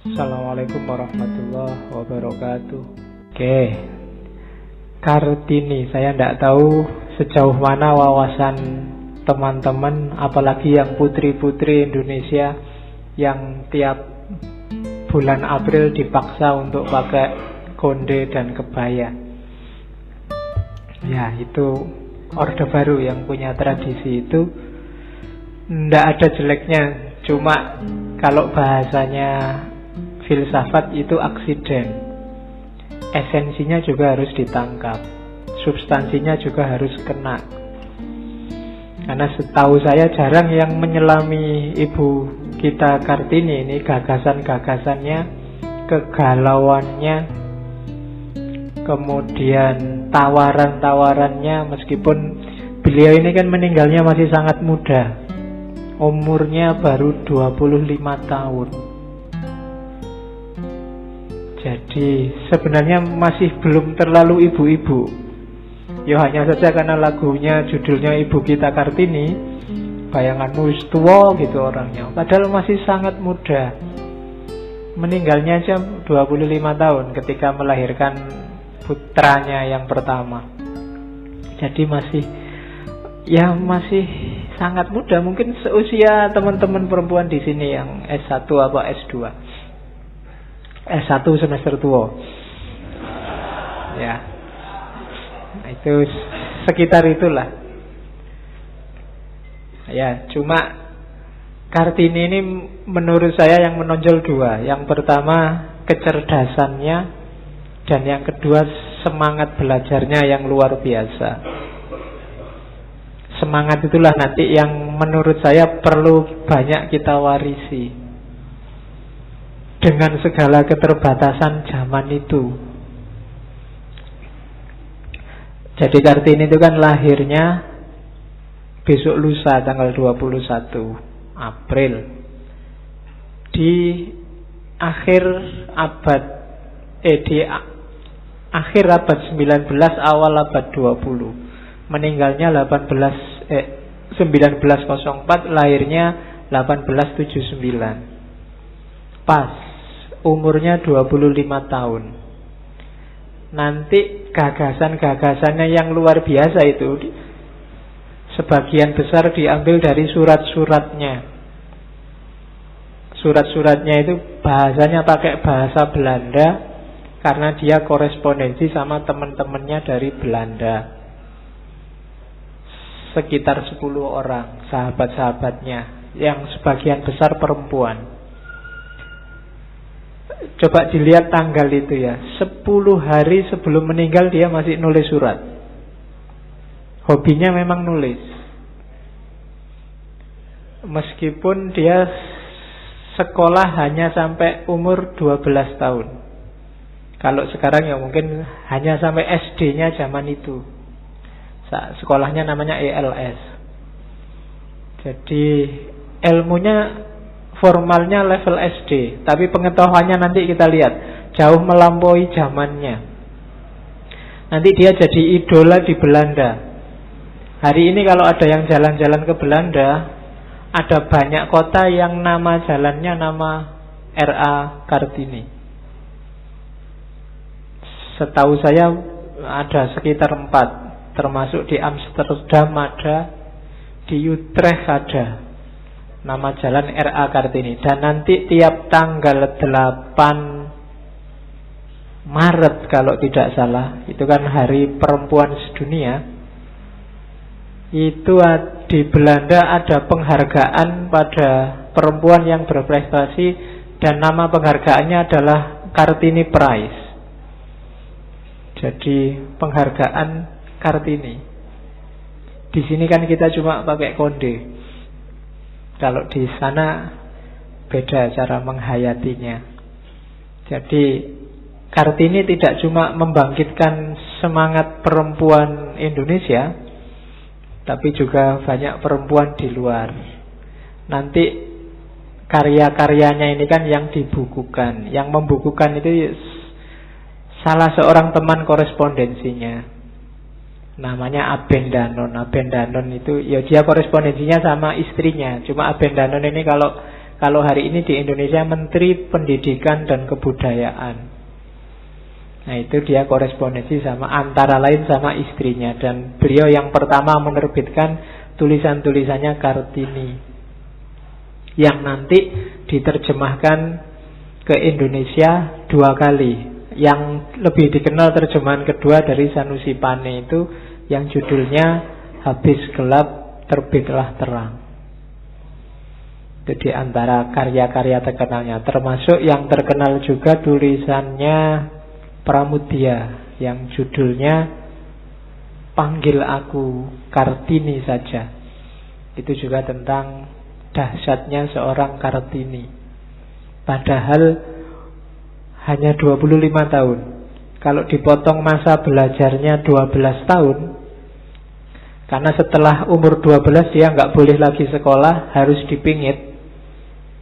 Assalamualaikum warahmatullahi wabarakatuh. Oke, Kartini. Saya tidak tahu sejauh mana wawasan teman-teman, apalagi yang putri-putri Indonesia yang tiap bulan April dipaksa untuk pakai konde dan kebaya. Ya, itu Orde Baru yang punya tradisi itu. Tidak ada jeleknya, cuma kalau bahasanya filsafat itu aksiden. Esensinya juga harus ditangkap, substansinya juga harus kena. Karena setahu saya jarang yang menyelami ibu kita Kartini ini gagasan-gagasannya, kegalauannya, kemudian tawaran-tawarannya. Meskipun beliau ini kan meninggalnya masih sangat muda, umurnya baru 25 tahun. Jadi sebenarnya masih belum terlalu ibu-ibu. Ya hanya saja karena lagunya judulnya Ibu Kita Kartini, bayanganmu wis tua gitu orangnya. Padahal masih sangat muda. Meninggalnya aja 25 tahun ketika melahirkan putranya yang pertama. Jadi masih sangat muda. Mungkin seusia teman-teman perempuan di sini yang S1 atau S2. S1 semester tua. Ya. Nah, itu sekitar itulah. Ya, cuma Kartini ini menurut saya yang menonjol dua. Yang pertama kecerdasannya, dan yang kedua semangat belajarnya yang luar biasa. Semangat itulah nanti yang menurut saya perlu banyak kita warisi. Dengan segala keterbatasan zaman itu. Jadi Kartini itu kan lahirnya besok lusa tanggal 21 April. Di akhir abad akhir abad 19, awal abad 20. Meninggalnya 1904, lahirnya 1879. Pas umurnya 25 tahun. Nanti gagasan-gagasannya yang luar biasa itu sebagian besar diambil dari surat-suratnya. Surat-suratnya itu bahasanya pakai bahasa Belanda, karena dia korespondensi sama teman-temannya dari Belanda. Sekitar 10 orang sahabat-sahabatnya, yang sebagian besar perempuan. Coba dilihat tanggal itu ya, 10 hari sebelum meninggal dia masih nulis surat. Hobinya memang nulis. Meskipun dia sekolah hanya sampai umur 12 tahun. Kalau sekarang ya mungkin hanya sampai SD-nya zaman itu. Sekolahnya namanya ELS. Jadi ilmunya formalnya level SD, tapi pengetahuannya nanti kita lihat jauh melampaui zamannya. Nanti dia jadi idola di Belanda. Hari ini kalau ada yang jalan-jalan ke Belanda, ada banyak kota yang nama jalannya nama R.A. Kartini. Setahu saya ada sekitar 4, termasuk di Amsterdam ada, di Utrecht ada nama jalan R.A. Kartini. Dan nanti tiap tanggal 8 Maret kalau tidak salah, itu kan hari perempuan sedunia, itu di Belanda ada penghargaan pada perempuan yang berprestasi, dan nama penghargaannya adalah Kartini Prize. Jadi penghargaan Kartini. Di sini kan kita cuma pakai konde. Kalau di sana beda cara menghayatinya. Jadi Kartini tidak cuma membangkitkan semangat perempuan Indonesia, tapi juga banyak perempuan di luar. Nanti karya-karyanya ini kan yang dibukukan. Yang membukukan itu salah seorang teman korespondensinya, namanya Abendanon. Abendanon itu ya dia korespondensinya sama istrinya. Cuma Abendanon ini kalau Kalau hari ini di Indonesia Menteri Pendidikan dan Kebudayaan. Nah itu dia korespondensi sama, antara lain sama istrinya. Dan beliau yang pertama menerbitkan tulisan-tulisannya Kartini, yang nanti diterjemahkan ke Indonesia 2 kali. Yang lebih dikenal terjemahan kedua dari Sanusi Pane itu yang judulnya Habis Gelap Terbitlah Terang. Itu di antara karya-karya terkenalnya. Termasuk yang terkenal juga tulisannya Pramudia yang judulnya Panggil Aku Kartini Saja. Itu juga tentang dahsyatnya seorang Kartini. Padahal hanya 25 tahun. Kalau dipotong masa belajarnya 12 tahun, karena setelah umur 12 dia nggak boleh lagi sekolah, harus dipingit,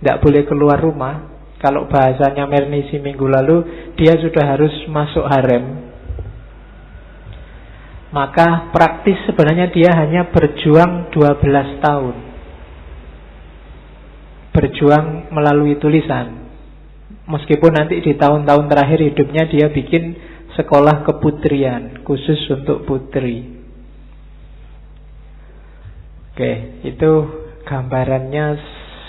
nggak boleh keluar rumah. Kalau bahasanya Mernisi minggu lalu, dia sudah harus masuk harem. Maka praktis sebenarnya dia hanya berjuang 12 tahun. Berjuang melalui tulisan. Meskipun nanti di tahun-tahun terakhir hidupnya dia bikin sekolah keputrian khusus untuk putri. Oke, itu gambarannya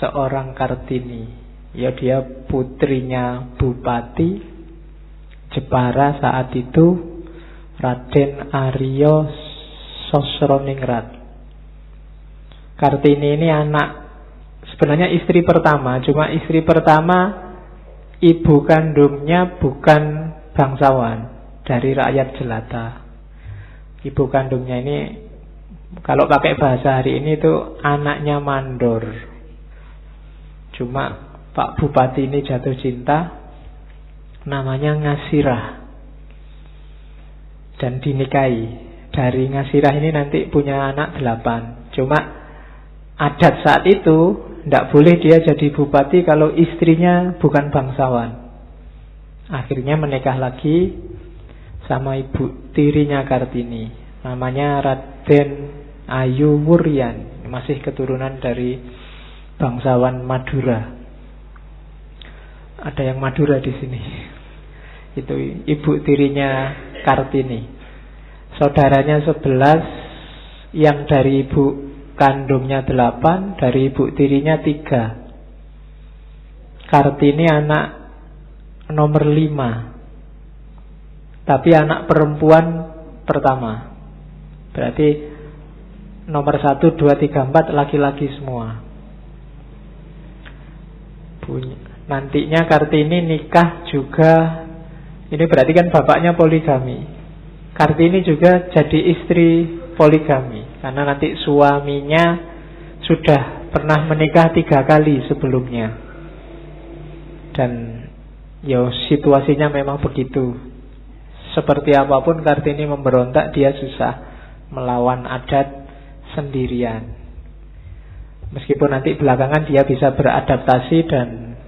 seorang Kartini. Ya, dia putrinya Bupati Jepara saat itu, Raden Aryo Sosroningrat. Kartini ini anak, sebenarnya istri pertama. Cuma istri pertama, ibu kandungnya bukan bangsawan, dari rakyat jelata. Ibu kandungnya ini, kalau pakai bahasa hari ini itu anaknya mandor. Cuma Pak Bupati ini jatuh cinta, namanya Ngasirah, dan dinikahi. Dari Ngasirah ini nanti punya anak 8. Cuma adat saat itu tidak boleh dia jadi bupati kalau istrinya bukan bangsawan. Akhirnya menikah lagi sama ibu tirinya Kartini, namanya Raden Ayu Wuryan, masih keturunan dari bangsawan Madura. Ada yang Madura di sini. Itu ibu tirinya Kartini. Saudaranya 11, yang dari ibu kandungnya 8, dari ibu tirinya 3. Kartini anak nomor 5, tapi anak perempuan pertama. Berarti nomor 1, 2, 3, 4 laki-laki semua. Nantinya Kartini nikah juga. Ini berarti kan bapaknya poligami. Kartini juga jadi istri poligami, karena nanti suaminya sudah pernah menikah 3 kali sebelumnya. Dan ya situasinya memang begitu. Seperti apapun Kartini memberontak, dia susah melawan adat sendirian. Meskipun nanti belakangan dia bisa beradaptasi dan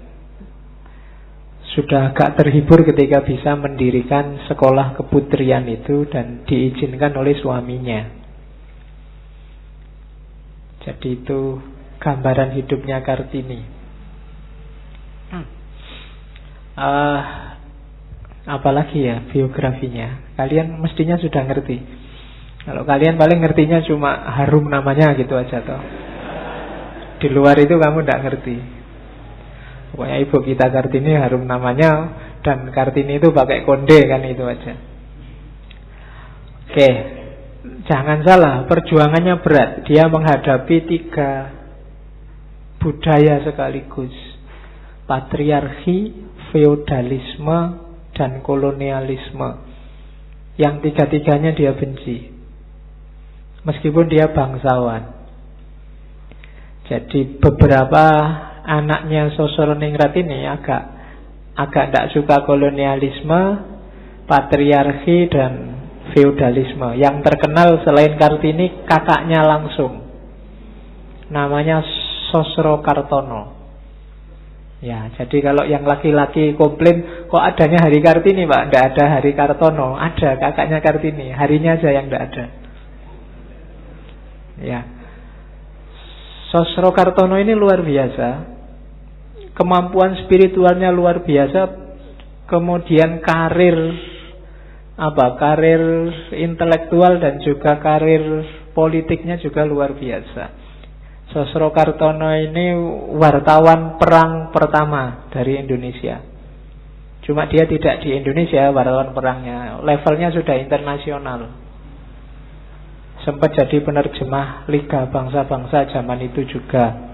sudah agak terhibur ketika bisa mendirikan sekolah keputrian itu dan diizinkan oleh suaminya. Jadi itu gambaran hidupnya Kartini. Apalagi ya biografinya, kalian mestinya sudah ngerti. Kalau kalian paling ngertinya cuma harum namanya gitu aja toh. Di luar itu kamu tidak ngerti. Pokoknya ibu kita Kartini harum namanya, dan Kartini itu pakai konde kan, itu aja. Oke, jangan salah, perjuangannya berat. Dia menghadapi 3 budaya sekaligus: patriarki, feodalisme, dan kolonialisme. Yang 3-tiganya dia benci, meskipun dia bangsawan. Jadi beberapa anaknya Sosroningrat ini agak tidak suka kolonialisme, patriarki, dan feodalisme. Yang terkenal selain Kartini, kakaknya langsung, namanya Sosrokartono. Ya, jadi kalau yang laki-laki komplain, kok adanya Hari Kartini Pak? Tidak ada Hari Kartono. Ada kakaknya Kartini, harinya aja yang tidak ada. Ya, Sosrokartono ini luar biasa. kemampuan spiritualnya luar biasa, kemudian karir intelektual dan juga karir politiknya juga luar biasa. Sosrokartono ini wartawan perang pertama dari Indonesia. Cuma dia tidak di Indonesia wartawan perangnya, levelnya sudah internasional. Sempat jadi penerjemah Liga Bangsa-Bangsa zaman itu juga.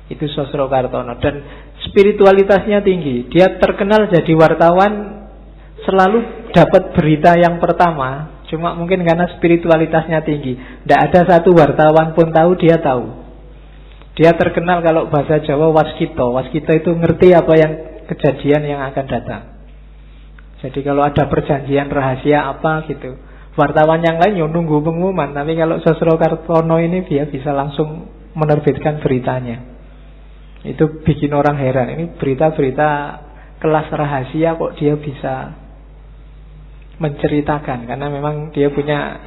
Itu Sosrokartono. Dan spiritualitasnya tinggi. Dia terkenal jadi wartawan, selalu dapat berita yang pertama. Cuma mungkin karena spiritualitasnya tinggi, tidak ada satu wartawan pun tahu, dia tahu. Dia terkenal kalau bahasa Jawa waskito. Waskito itu ngerti apa yang kejadian yang akan datang. Jadi kalau ada perjanjian rahasia apa gitu, wartawan yang lain ya nunggu pengumuman. Tapi kalau Sosrokartono ini dia bisa langsung menerbitkan beritanya. Itu bikin orang heran. Ini berita-berita kelas rahasia kok dia bisa menceritakan, karena memang dia punya,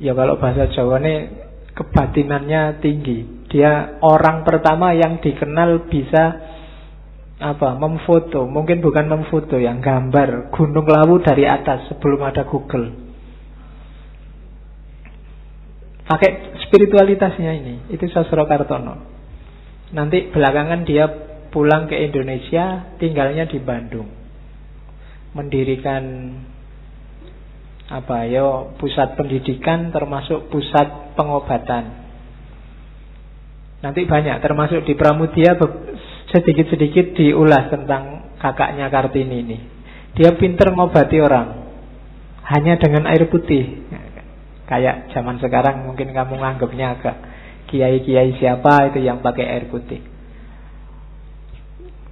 ya kalau bahasa Jawa ini kebatinannya tinggi. Dia orang pertama yang dikenal bisa memfoto, mungkin bukan memfoto, yang gambar Gunung Lawu dari atas sebelum ada Google. Pakai spiritualitasnya ini. Itu Sosrokartono. Nanti belakangan dia pulang ke Indonesia, tinggalnya di Bandung, mendirikan pusat pendidikan termasuk pusat pengobatan. Nanti banyak, termasuk di Pramudia sedikit-sedikit diulas tentang kakaknya Kartini ini. Dia pinter ngobati orang hanya dengan air putih. Kayak zaman sekarang mungkin kamu nganggapnya agak kiai-kiai siapa itu yang pakai air putih.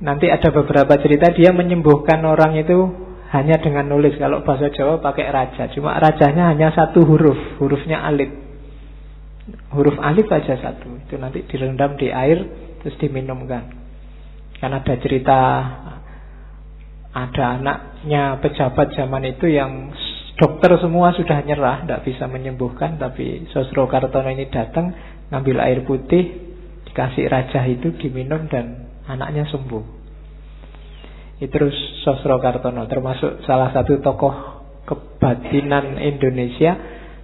Nanti ada beberapa cerita dia menyembuhkan orang itu hanya dengan nulis. Kalau bahasa Jawa pakai raja. Cuma rajanya hanya satu huruf. Hurufnya alif. Huruf alif aja satu. Itu nanti direndam di air terus diminumkan. Karena ada cerita, ada anaknya pejabat zaman itu yang dokter semua sudah nyerah, tidak bisa menyembuhkan. Tapi Sosrokartono ini datang, ngambil air putih, dikasih raja itu, diminum, dan anaknya sembuh. Itu terus Sosrokartono, termasuk salah satu tokoh kebatinan Indonesia.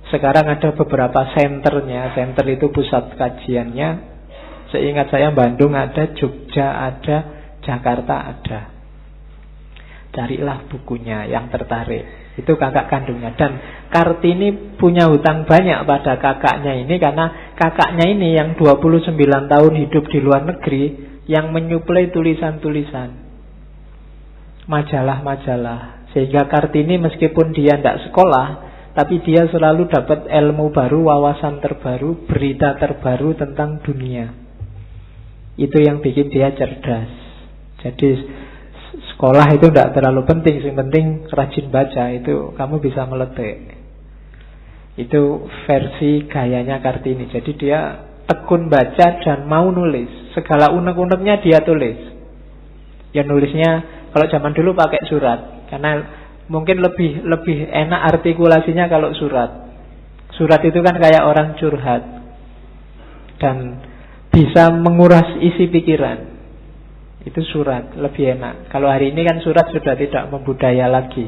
Sekarang ada beberapa senternya. Senter itu pusat kajiannya. Seingat saya Bandung ada, Jogja ada, Jakarta ada. Carilah bukunya yang tertarik. Itu kakak kandungnya. Dan Kartini punya hutang banyak pada kakaknya ini, karena kakaknya ini yang 29 tahun hidup di luar negeri, yang menyuplai tulisan-tulisan, majalah-majalah. Sehingga Kartini meskipun dia tidak sekolah, tapi dia selalu dapat ilmu baru, wawasan terbaru, berita terbaru tentang dunia. Itu yang bikin dia cerdas. Jadi sekolah itu tidak terlalu penting. Yang penting rajin baca, itu kamu bisa meletik. Itu versi gayanya Kartini. Jadi dia tekun baca dan mau nulis. Segala unek-uneknya dia tulis. Ya nulisnya kalau zaman dulu pakai surat, karena mungkin lebih enak artikulasinya kalau surat. Surat itu kan kayak orang curhat dan bisa menguras isi pikiran. Itu surat, lebih enak. Kalau hari ini kan surat sudah tidak membudaya lagi.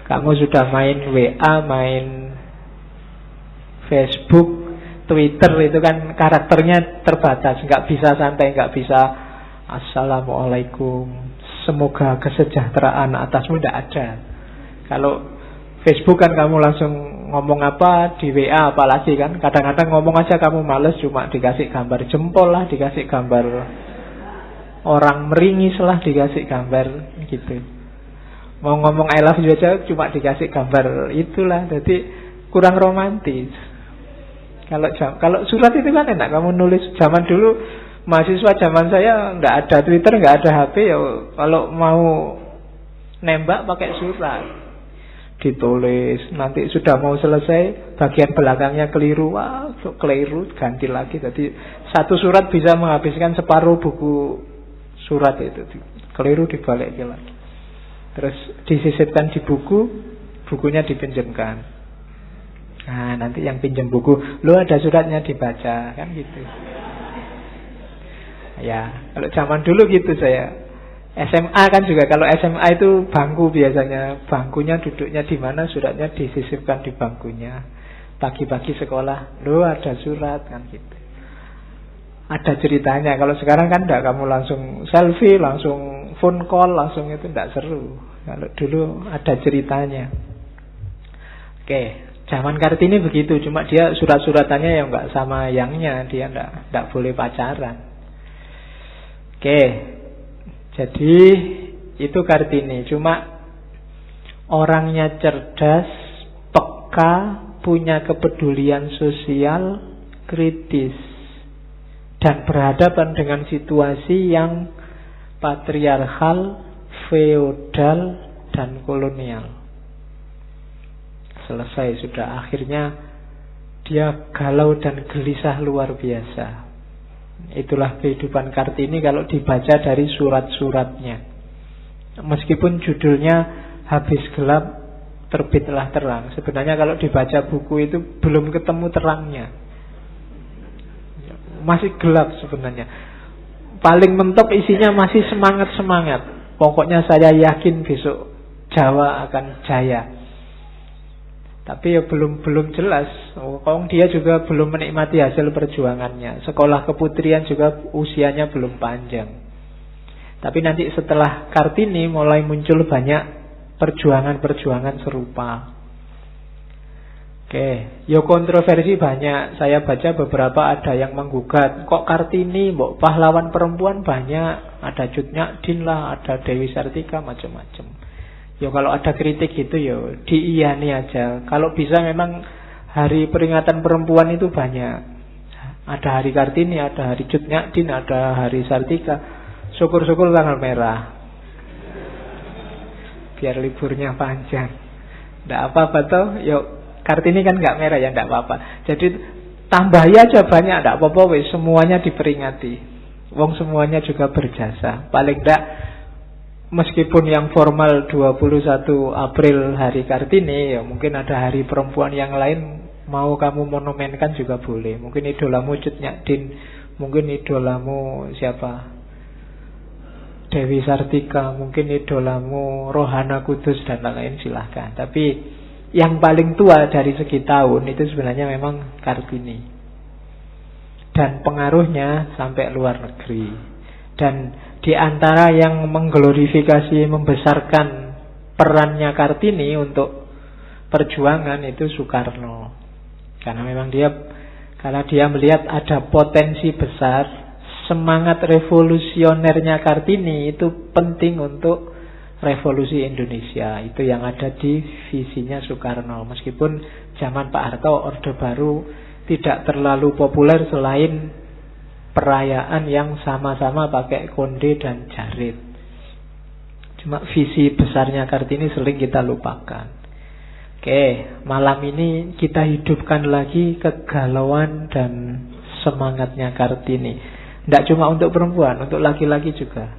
Kamu sudah main WA, main Facebook, Twitter, itu kan karakternya terbatas. Nggak bisa santai, nggak bisa Assalamualaikum, semoga kesejahteraan atasmu, tidak ada. Kalau Facebook kan kamu langsung ngomong apa, di WA apalagi kan. Kadang-kadang ngomong aja kamu males, cuma dikasih gambar jempol lah, dikasih gambar orang meringis lah, dikasih gambar gitu. Mau ngomong I love you aja cuma dikasih gambar itulah. Jadi kurang romantis. Kalau surat itu kan enak, kamu nulis. Zaman dulu mahasiswa zaman saya nggak ada Twitter, nggak ada HP, ya kalau mau nembak pakai surat, ditulis. Nanti sudah mau selesai, bagian belakangnya keliru, wah keliru, ganti lagi. Jadi satu surat bisa menghabiskan separuh buku surat itu. Keliru dibalik lagi, terus disisipkan di buku, bukunya dipinjamkan. Nah nanti yang pinjam buku, lo ada suratnya, dibaca, kan gitu. Ya, kalau zaman dulu gitu saya. SMA kan juga, kalau SMA itu bangku biasanya, bangkunya duduknya di mana, suratnya disisipkan di bangkunya. Pagi-pagi sekolah, loh ada surat kan gitu. Ada ceritanya. Kalau sekarang kan enggak, kamu langsung selfie, langsung phone call, langsung itu enggak seru. Kalau dulu ada ceritanya. Oke, zaman Kartini begitu, cuma dia surat-suratannya yang enggak sama yangnya, dia enggak boleh pacaran. Oke. Jadi itu Kartini, cuma orangnya cerdas, peka, punya kepedulian sosial, kritis, dan berhadapan dengan situasi yang patriarkal, feodal, dan kolonial. Selesai sudah, akhirnya dia galau dan gelisah luar biasa. Itulah kehidupan Kartini kalau dibaca dari surat-suratnya. Meskipun judulnya Habis Gelap Terbitlah Terang, sebenarnya kalau dibaca buku itu belum ketemu terangnya, masih gelap sebenarnya. Paling mentok isinya masih semangat-semangat. Pokoknya saya yakin besok Jawa akan jaya. Tapi ya belum jelas. Dia juga belum menikmati hasil perjuangannya. Sekolah keputrian juga usianya belum panjang. Tapi nanti setelah Kartini mulai muncul banyak perjuangan-perjuangan serupa. Oke, ya kontroversi banyak. Saya baca beberapa, ada yang menggugat, kok Kartini, pahlawan perempuan banyak, ada Cut Nyak Dien lah, ada Dewi Sartika, macam-macam. Ya kalau ada kritik gitu ya diiyani aja. Kalau bisa memang hari peringatan perempuan itu banyak. Ada hari Kartini, ada hari Cut Nyak Dien, ada hari Sartika. Syukur-syukur tanggal merah, biar liburnya panjang. Nggak apa-apa toh. Yuk, Kartini kan nggak merah ya, nggak apa-apa. Jadi tambahi aja banyak, nggak apa-apa wes, semuanya diperingati. Wong semuanya juga berjasa. Paling nggak, meskipun yang formal 21 April hari Kartini, ya mungkin ada hari perempuan yang lain mau kamu monumenkan juga boleh. Mungkin idolamu Cut Nyak Dien, mungkin idolamu siapa, Dewi Sartika, mungkin idolamu Rohana Kudus dan lain-lain, silahkan. Tapi yang paling tua dari segi tahun itu sebenarnya memang Kartini. Dan pengaruhnya sampai luar negeri. Dan di antara yang mengglorifikasi, membesarkan perannya Kartini untuk perjuangan itu Soekarno. Karena memang karena dia melihat ada potensi besar, semangat revolusionernya Kartini itu penting untuk revolusi Indonesia. Itu yang ada di visinya Soekarno. Meskipun zaman Pak Harto Orde Baru tidak terlalu populer selain perayaan yang sama-sama pakai konde dan jarit. Cuma visi besarnya Kartini sering kita lupakan. Oke, malam ini kita hidupkan lagi kegalauan dan semangatnya Kartini. Tidak cuma untuk perempuan, untuk laki-laki juga.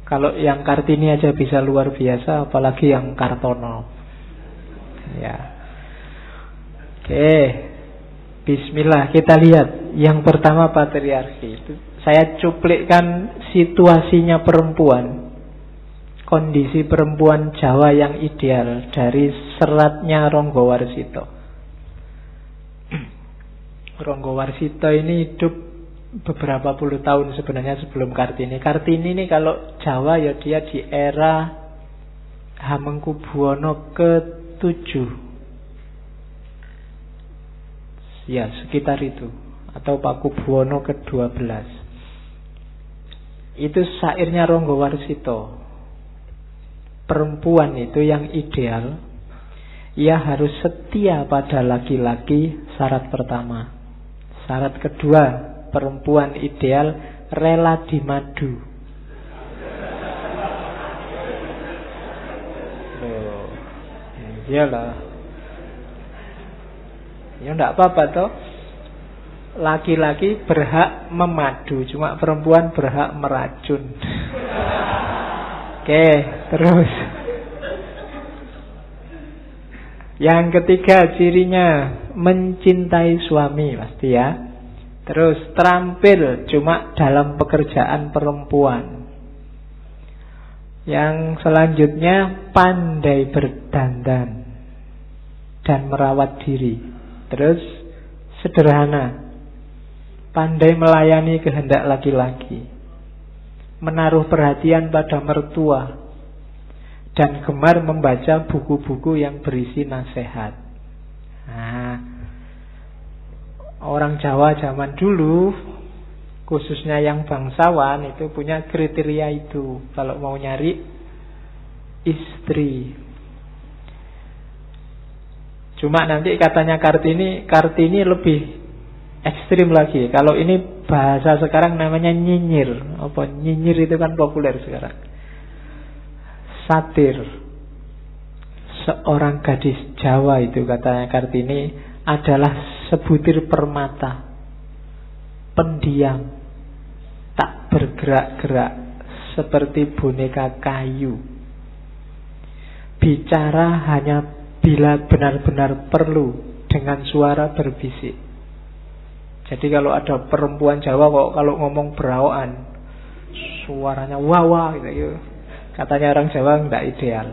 Kalau yang Kartini aja bisa luar biasa, apalagi yang Kartono. Ya. Oke, bismillah, kita lihat. Yang pertama patriarki. Itu saya cuplikkan situasinya perempuan, kondisi perempuan Jawa yang ideal dari seratnya Ronggo Warsito. Ronggo Warsito ini hidup beberapa puluh tahun sebenarnya sebelum Kartini. Kartini ini kalau Jawa ya dia di era Hamengkubuwono ke-7. Ya, sekitar itu. Atau Pakubuwono ke-12. Itu syairnya Ronggo Warsito. Perempuan itu yang ideal, ia harus setia pada laki-laki, syarat pertama. Syarat kedua, perempuan ideal rela dimadu. Loh, iyalah. Ya enggak apa-apa toh. Laki-laki berhak memadu, cuma perempuan berhak meracun. Oke, terus. Yang ketiga cirinya mencintai suami, pasti ya. Terus terampil cuma dalam pekerjaan perempuan. Yang selanjutnya pandai berdandan dan merawat diri. Terus sederhana, pandai melayani kehendak laki-laki, menaruh perhatian pada mertua, dan gemar membaca buku-buku yang berisi nasihat. Nah, orang Jawa zaman dulu, khususnya yang bangsawan, itu punya kriteria itu kalau mau nyari istri. Cuma nanti katanya Kartini lebih ekstrim lagi. Kalau ini bahasa sekarang namanya nyinyir. Apa nyinyir itu kan populer sekarang. Satir. Seorang gadis Jawa itu katanya Kartini adalah sebutir permata, pendiam, tak bergerak-gerak, seperti boneka kayu. Bicara hanya bila benar-benar perlu, dengan suara berbisik. Jadi kalau ada perempuan Jawa kok kalau ngomong berawakan, suaranya wah gitu. Katanya orang Jawa enggak ideal.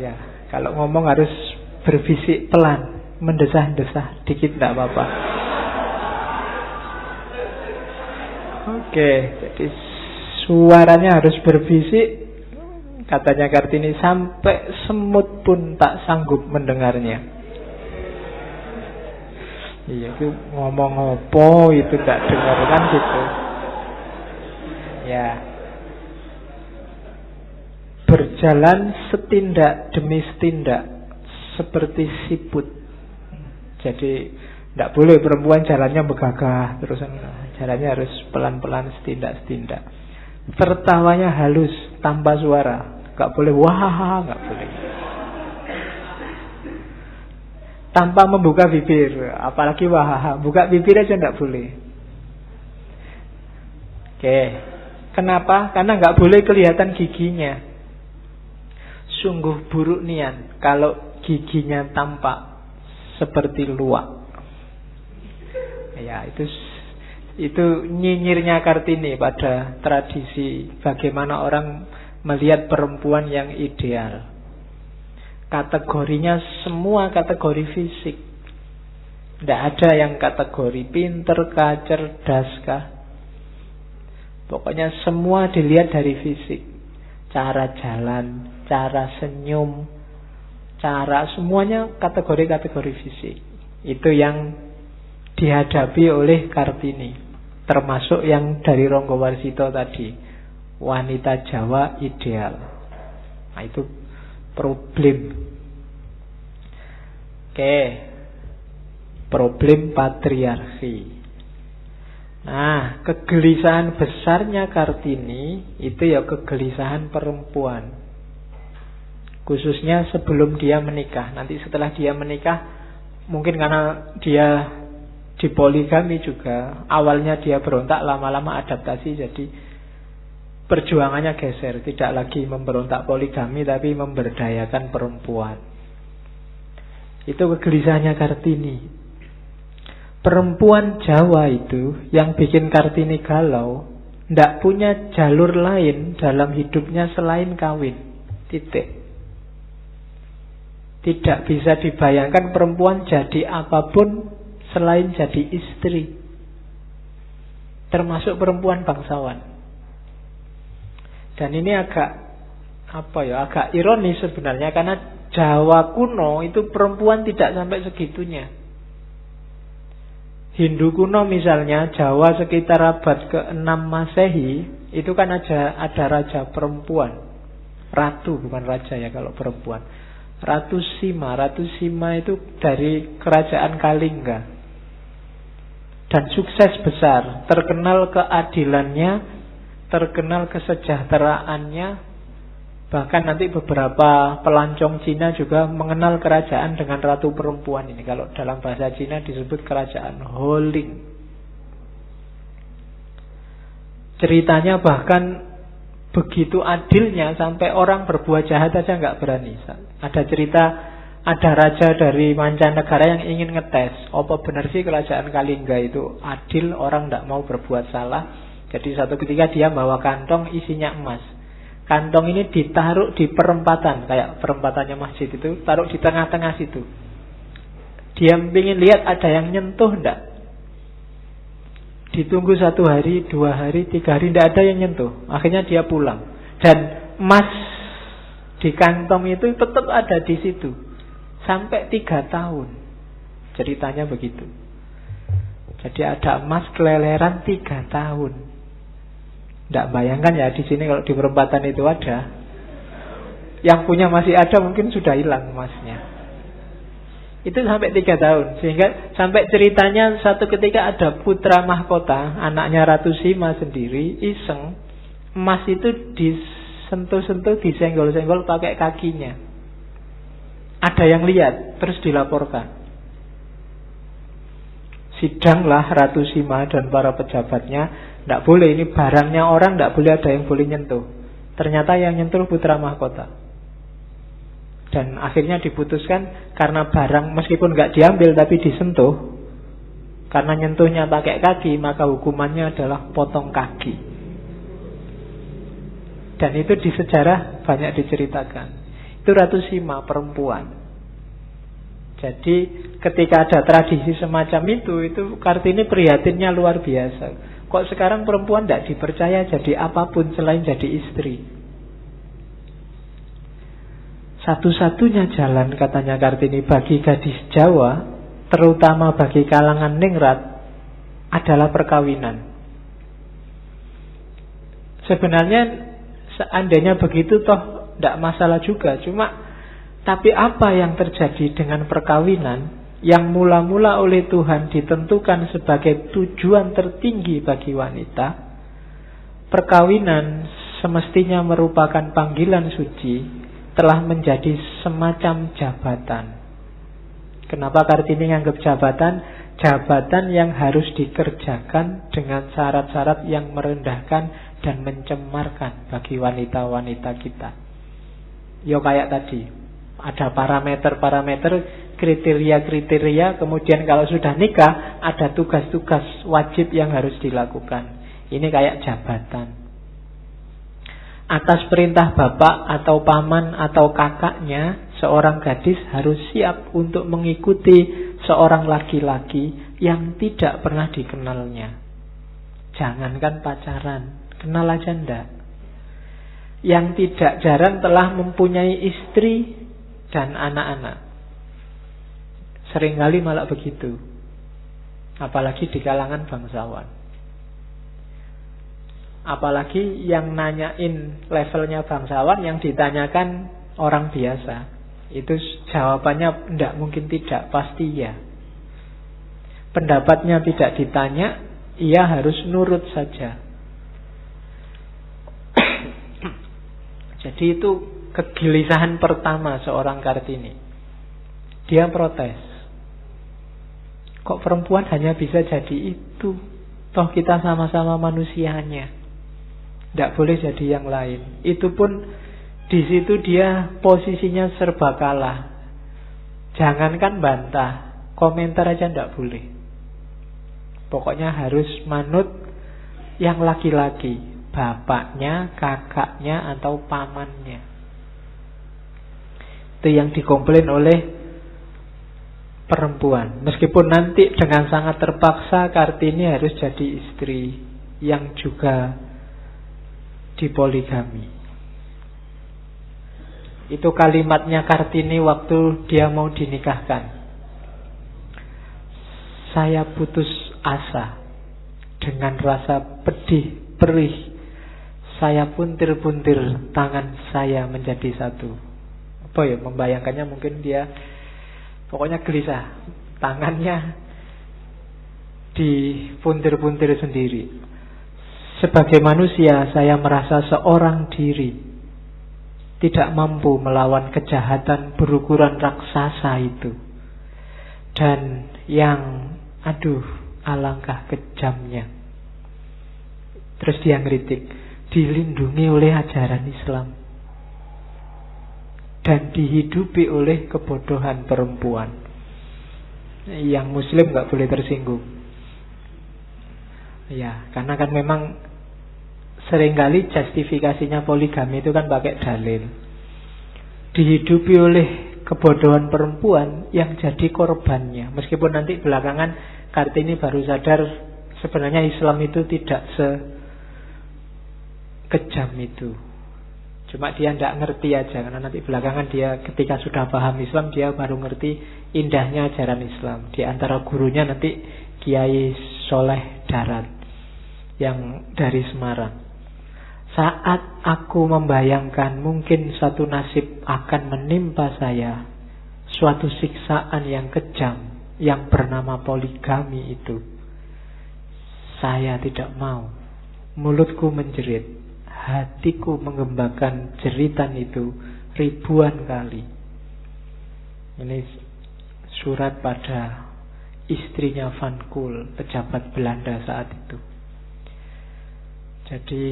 Ya, kalau ngomong harus berbisik pelan, mendesah-desah dikit enggak apa-apa. Oke, jadi suaranya harus berbisik. Katanya Kartini sampai semut pun tak sanggup mendengarnya. Iya, itu ngomong apa itu tak dengar kan gitu. Ya. Berjalan setindak demi setindak seperti siput. Jadi tidak boleh perempuan jalannya begagah terus, jalannya harus pelan-pelan setindak-setindak. Tertawanya halus tanpa suara. Gak boleh wah, gak boleh. Tanpa membuka bibir, apalagi wah, buka bibir aja gak boleh. Oke, kenapa? Karena gak boleh kelihatan giginya. Sungguh buruk niat kalau giginya tampak seperti luwak. Ya, itu nyinyirnya Kartini pada tradisi bagaimana orang melihat perempuan yang ideal. Kategorinya semua kategori fisik. Tidak ada yang kategori pinter kah, cerdas kah. Pokoknya semua dilihat dari fisik. Cara jalan, cara senyum, cara semuanya kategori-kategori fisik. Itu yang dihadapi oleh Kartini. Termasuk yang dari Ronggowarsito tadi. Wanita Jawa ideal. Nah itu problem. Oke. Problem patriarki. Nah, kegelisahan besarnya Kartini itu ya kegelisahan perempuan. Khususnya sebelum dia menikah. Nanti setelah dia menikah, mungkin karena dia dipoligami juga, awalnya dia berontak, lama-lama adaptasi, jadi perjuangannya geser, tidak lagi memberontak poligami tapi memberdayakan perempuan. Itu kegelisahannya Kartini. Perempuan Jawa itu yang bikin Kartini galau, tidak punya jalur lain dalam hidupnya selain kawin. Titik. Tidak bisa dibayangkan perempuan jadi apapun selain jadi istri. Termasuk perempuan bangsawan. Dan ini agak ironis sebenarnya, karena Jawa kuno itu perempuan tidak sampai segitunya. Hindu kuno misalnya, Jawa sekitar abad ke-6 Masehi, itu kan ada raja perempuan. Ratu, bukan raja ya kalau perempuan. Ratu Sima itu dari kerajaan Kalingga. Dan sukses besar, terkenal keadilannya, terkenal kesejahteraannya. Bahkan nanti beberapa pelancong Cina juga mengenal kerajaan dengan ratu perempuan ini. Kalau dalam bahasa Cina disebut kerajaan Holing. Ceritanya bahkan begitu adilnya sampai orang berbuat jahat aja nggak berani. Ada cerita ada raja dari mancanegara yang ingin ngetes apa benar sih kerajaan Kalingga itu adil, orang tidak mau berbuat salah. Jadi satu ketika dia bawa kantong isinya emas. Kantong ini ditaruh di perempatan, kayak perempatannya masjid itu, taruh di tengah-tengah situ. Dia ingin lihat ada yang nyentuh enggak. Ditunggu 1 hari, 2 hari, 3 hari, tidak ada yang nyentuh. Akhirnya dia pulang. Dan emas di kantong itu tetap ada di situ sampai 3 tahun. Ceritanya begitu. Jadi ada emas keleleran 3 tahun. Tidak bayangkan ya di sini kalau di perempatan itu ada. Yang punya masih ada mungkin sudah hilang emasnya. Itu sampai 3 tahun. Sehingga sampai ceritanya satu ketika ada putra mahkota, anaknya Ratu Sima sendiri, iseng, emas itu disentuh-sentuh, disenggol-senggol pakai kakinya. Ada yang lihat, terus dilaporkan. Sidanglah Ratu Sima dan para pejabatnya. Tidak boleh, ini barangnya orang, tidak boleh ada yang boleh nyentuh. Ternyata yang nyentuh putra mahkota. Dan akhirnya diputuskan karena barang meskipun nggak diambil tapi disentuh, karena nyentuhnya pakai kaki, maka hukumannya adalah potong kaki. Dan itu di sejarah banyak diceritakan. Itu Ratu Sima, perempuan. Jadi ketika ada tradisi semacam itu Kartini prihatinnya luar biasa. Kok sekarang perempuan tidak dipercaya jadi apapun selain jadi istri. Satu-satunya jalan, katanya Kartini, bagi gadis Jawa, terutama bagi kalangan ningrat, adalah perkawinan. Sebenarnya seandainya begitu toh tidak masalah juga. Tapi apa yang terjadi dengan perkawinan yang mula-mula oleh Tuhan ditentukan sebagai tujuan tertinggi bagi wanita? Perkawinan semestinya merupakan panggilan suci, telah menjadi semacam jabatan. Kenapa Kartini nganggap jabatan? Jabatan yang harus dikerjakan dengan syarat-syarat yang merendahkan dan mencemarkan bagi wanita-wanita kita. Yo kayak tadi, ada parameter-parameter, kriteria-kriteria, kemudian kalau sudah nikah ada tugas-tugas wajib yang harus dilakukan. Ini kayak jabatan. Atas perintah bapak atau paman atau kakaknya, seorang gadis harus siap untuk mengikuti seorang laki-laki yang tidak pernah dikenalnya. Jangankan pacaran, kenal aja ndak. Yang tidak jarang telah mempunyai istri dan anak-anak. Seringkali malah begitu. Apalagi di kalangan bangsawan. Apalagi yang nanyain levelnya bangsawan, yang ditanyakan orang biasa. Itu jawabannya tidak mungkin tidak, pasti ya. Pendapatnya tidak ditanya, ia harus nurut saja. Jadi itu kegelisahan pertama seorang Kartini. Dia protes. Kok perempuan hanya bisa jadi itu? Toh kita sama-sama manusianya. Tidak boleh jadi yang lain. Itu pun di situ dia posisinya serba kalah. Jangankan bantah, komentar aja tidak boleh. Pokoknya harus manut yang laki-laki, bapaknya, kakaknya, atau pamannya. Itu yang dikomplain oleh perempuan. Meskipun nanti dengan sangat terpaksa Kartini harus jadi istri yang juga dipoligami. Itu kalimatnya Kartini waktu dia mau dinikahkan. Saya putus asa dengan rasa pedih, perih. Saya puntir-puntir tangan saya menjadi satu. Apa ya, membayangkannya mungkin dia pokoknya gelisah. Tangannya dipuntir-puntir sendiri. Sebagai manusia saya merasa seorang diri, tidak mampu melawan kejahatan berukuran raksasa itu. Dan yang, alangkah kejamnya. Terus dia ngeritik, dilindungi oleh ajaran Islam. dan dihidupi oleh kebodohan perempuan. Yang muslim nggak boleh tersinggung. Ya, karena kan memang seringkali justifikasinya poligami itu kan pakai dalil. Dihidupi oleh kebodohan perempuan yang jadi korbannya. Meskipun nanti belakangan Kartini baru sadar sebenarnya Islam itu tidak sekejam itu. Cuma dia tidak ngerti aja. Karena nanti belakangan dia ketika sudah paham Islam, dia baru ngerti indahnya ajaran Islam. Di antara gurunya nanti Kiai Soleh Darat yang dari Semarang. Saat aku membayangkan mungkin satu nasib akan menimpa saya, suatu siksaan yang kejam yang bernama poligami itu, saya tidak mau. Mulutku menjerit, hatiku mengembangkan jeritan itu ribuan kali. Ini surat pada istrinya Van Kool, pejabat Belanda saat itu. Jadi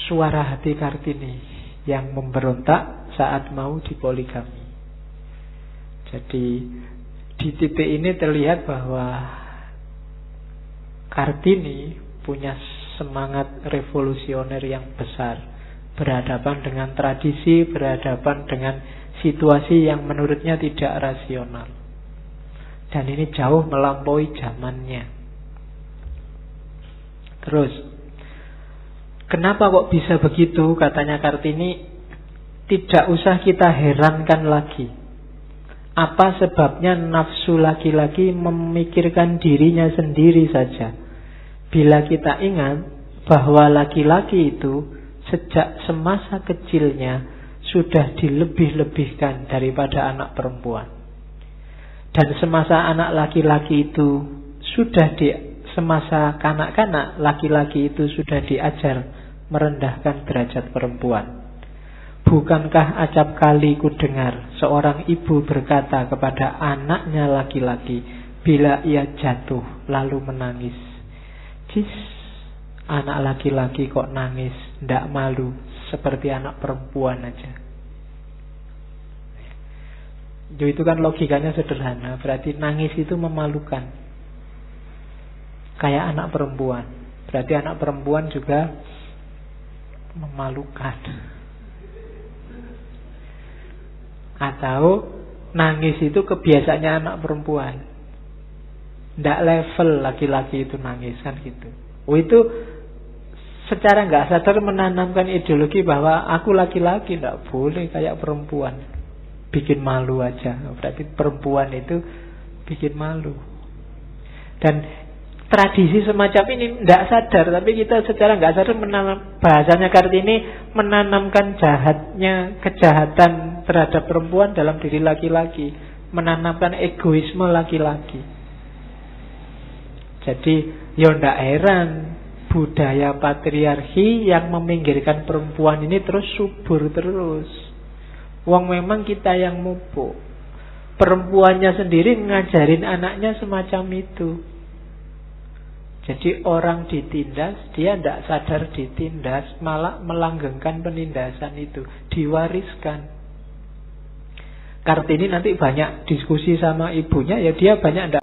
suara hati Kartini yang memberontak saat mau dipoligami. Jadi di titik ini terlihat bahwa Kartini punya semangat revolusioner yang besar, berhadapan dengan tradisi, berhadapan dengan situasi yang menurutnya tidak rasional. Dan ini jauh melampaui zamannya. Terus, kenapa kok bisa begitu? Katanya Kartini, tidak usah kita herankan lagi. Apa sebabnya nafsu laki-laki memikirkan dirinya sendiri saja? Bila kita ingat bahwa laki-laki itu sejak semasa kecilnya sudah dilebih-lebihkan daripada anak perempuan. Dan semasa anak laki-laki itu sudah semasa kanak-kanak, laki-laki itu sudah diajar merendahkan derajat perempuan. Bukankah acap kali ku dengar seorang ibu berkata kepada anaknya laki-laki bila ia jatuh lalu menangis, "Cis, anak laki-laki kok nangis, ndak malu seperti anak perempuan aja." Itu kan logikanya sederhana. Berarti nangis itu memalukan, kayak anak perempuan. Berarti anak perempuan juga memalukan. Atau nangis itu kebiasaannya anak perempuan, ndak level laki-laki itu nangis, kan gitu. Itu secara nggak sadar menanamkan ideologi bahwa aku laki-laki ndak boleh kayak perempuan, bikin malu aja. Berarti perempuan itu bikin malu. Dan tradisi semacam ini tidak sadar, tapi kita secara nggak sadar bahasanya Kartini menanamkan kejahatan terhadap perempuan dalam diri laki-laki, menanamkan egoisme laki-laki. Jadi ya ndak heran budaya patriarki yang meminggirkan perempuan ini terus subur terus. Wong memang kita yang mupuk, perempuannya sendiri ngajarin anaknya semacam itu. Jadi orang ditindas, dia tidak sadar ditindas, malah melanggengkan penindasan itu, diwariskan. Kartini nanti banyak diskusi sama ibunya, ya dia banyak tidak